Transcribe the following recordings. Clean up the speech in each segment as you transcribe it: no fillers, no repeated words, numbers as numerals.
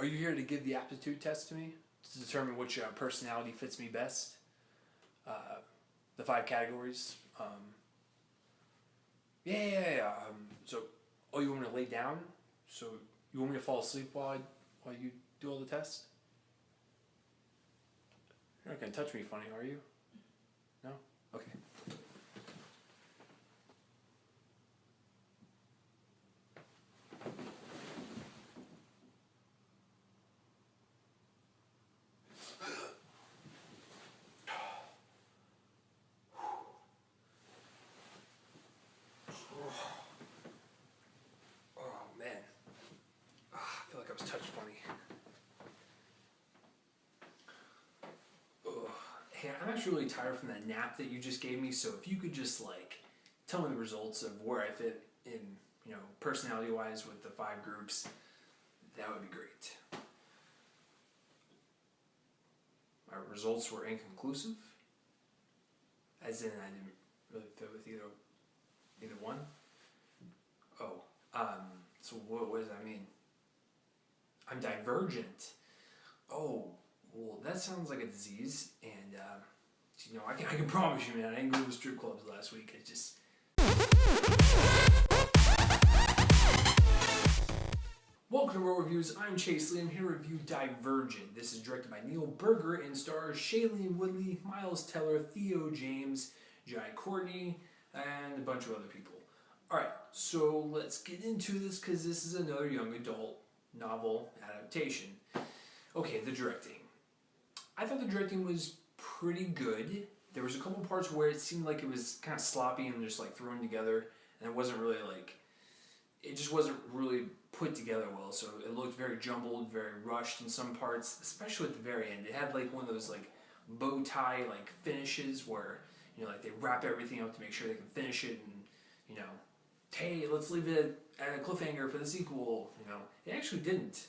Are you here to give the aptitude test to me to determine which personality fits me best? The 5 categories. Yeah. So, you want me to lay down? So, you want me to fall asleep while you do all the tests? You're not gonna touch me funny, are you? No? Okay. Oh man. I feel like I was touched funny. Hey, I'm actually really tired from that nap that you just gave me, so if you could just tell me the results of where I fit in, personality wise with the 5 groups, that would be great. My results were inconclusive, as in I didn't really fit with either one. So what does that mean? I'm divergent. Oh, well, that sounds like a disease, and I can promise you, man, I didn't go to the strip clubs last week. I just. Welcome to Row Reviews. I'm Chase Lee. I'm here to review Divergent. This is directed by Neil Berger and stars Shailene Woodley, Miles Teller, Theo James, Jai Courtney, and a bunch of other people. Alright, so let's get into this because this is another young adult novel adaptation. Okay, the directing. I thought the directing was pretty good. There was a couple parts where it seemed like it was kind of sloppy and just thrown together, and it wasn't really it just wasn't really put together well. So it looked very jumbled, very rushed in some parts, especially at the very end. It had one of those bow tie finishes where they wrap everything up to make sure they can finish it, and hey, let's leave it at a cliffhanger for the sequel. It actually didn't.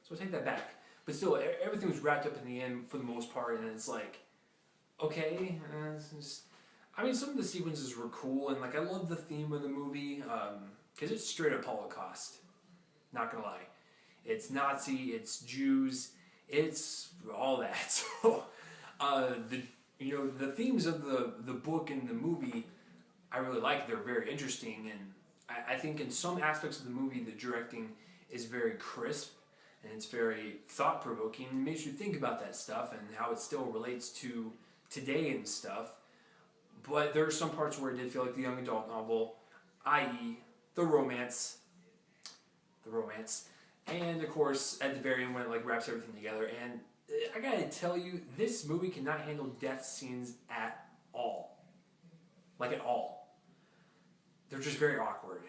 So I take that back. But still, everything was wrapped up in the end for the most part, and it's okay. Some of the sequences were cool, and I love the theme of the movie, because it's straight up Holocaust. Not gonna lie. It's Nazi, it's Jews, it's all that. So, the themes of the book and the movie, I really like. They're very interesting, and I think in some aspects of the movie, the directing is very crisp, and it's very thought-provoking, and makes you think about that stuff and how it still relates to today and stuff. But there are some parts where it did feel like the young adult novel, i.e. the romance, and of course at the very end when it wraps everything together. And I gotta tell you, this movie cannot handle death scenes at all. At all. They're just very awkward.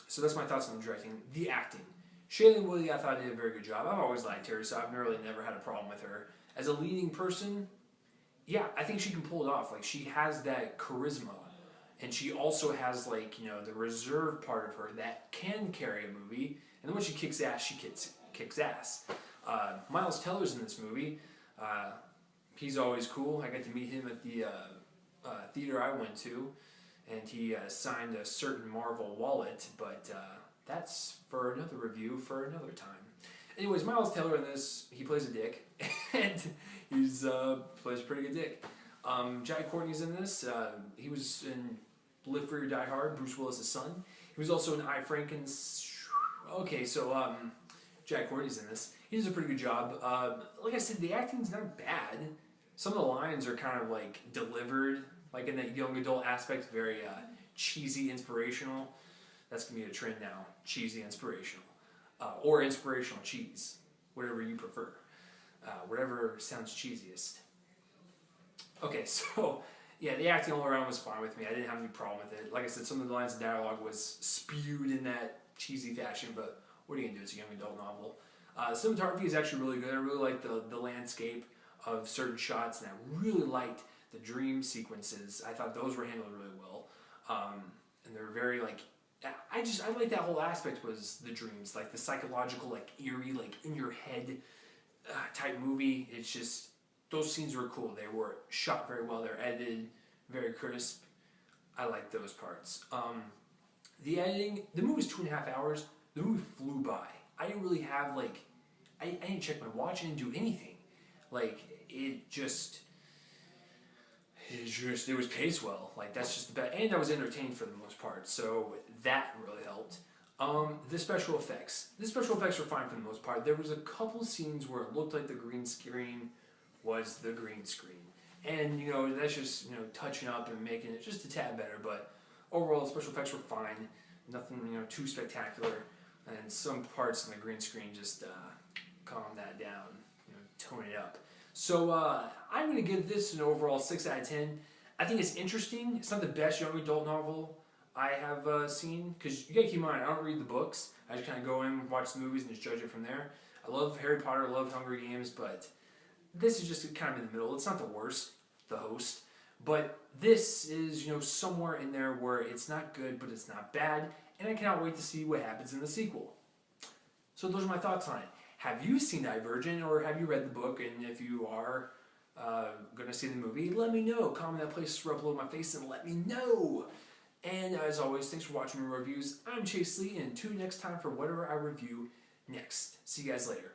So that's my thoughts on the directing. The acting. Shailene Woodley, I thought, did a very good job. I've always liked her, so I've never had a problem with her. As a leading person, yeah, I think she can pull it off. She has that charisma, and she also has the reserved part of her that can carry a movie. And then when she kicks ass, she kicks ass. Miles Teller's in this movie. He's always cool. I got to meet him at the theater I went to, and he signed a certain Marvel wallet, but that's for another review for another time. Anyways, Miles Teller in this, he plays a dick, and he's plays a pretty good dick. Jai Courtney's in this. He was in Live Free or Die Hard, Bruce Willis' son. He was also in I, Frankenstein. Okay, so Jai Courtney's in this. He does a pretty good job. Like I said, the acting's not bad. Some of the lines are kind of delivered in that young adult aspect, very cheesy, inspirational. That's going to be a trend now. Cheesy, inspirational. Or inspirational cheese. Whatever you prefer. Whatever sounds cheesiest. Okay, so, yeah, the acting all around was fine with me. I didn't have any problem with it. Like I said, some of the lines of dialogue was spewed in that cheesy fashion, but what are you going to do? It's a young adult novel. Cinematography is actually really good. I really like the landscape of certain shots, and I really liked the dream sequences. I thought those were handled really well. And they're very I like that whole aspect was the dreams, the psychological, eerie, in your head type movie. It's just, those scenes were cool. They were shot very well. They're edited very crisp. I like those parts. The editing, the movie was 2.5 hours. The movie flew by. I didn't really have like, I didn't check my watch, I didn't do anything. Like, it was paced well. Like, that's just the best. And I was entertained for the most part, so that really helped. The special effects. The special effects were fine for the most part. There was a couple scenes where it looked like the green screen was the green screen. And, that's just, touching up and making it just a tad better. But overall, the special effects were fine. Nothing, too spectacular. And some parts in the green screen just calm that down, tone it up. So I'm going to give this an overall 6 out of 10. I think it's interesting. It's not the best young adult novel I have seen, because you got to keep in mind, I don't read the books. I just kind of go in, watch the movies, and just judge it from there. I love Harry Potter, I love Hunger Games, but this is just kind of in the middle. It's not the worst, The Host, but this is, somewhere in there where it's not good, but it's not bad, and I cannot wait to see what happens in the sequel. So those are my thoughts on it. Have you seen Divergent, or have you read the book? And if you are going to see the movie, let me know. Comment that place, rub below my face, and let me know. And as always, thanks for watching my reviews. I'm Chase Lee, and tune next time for whatever I review next. See you guys later.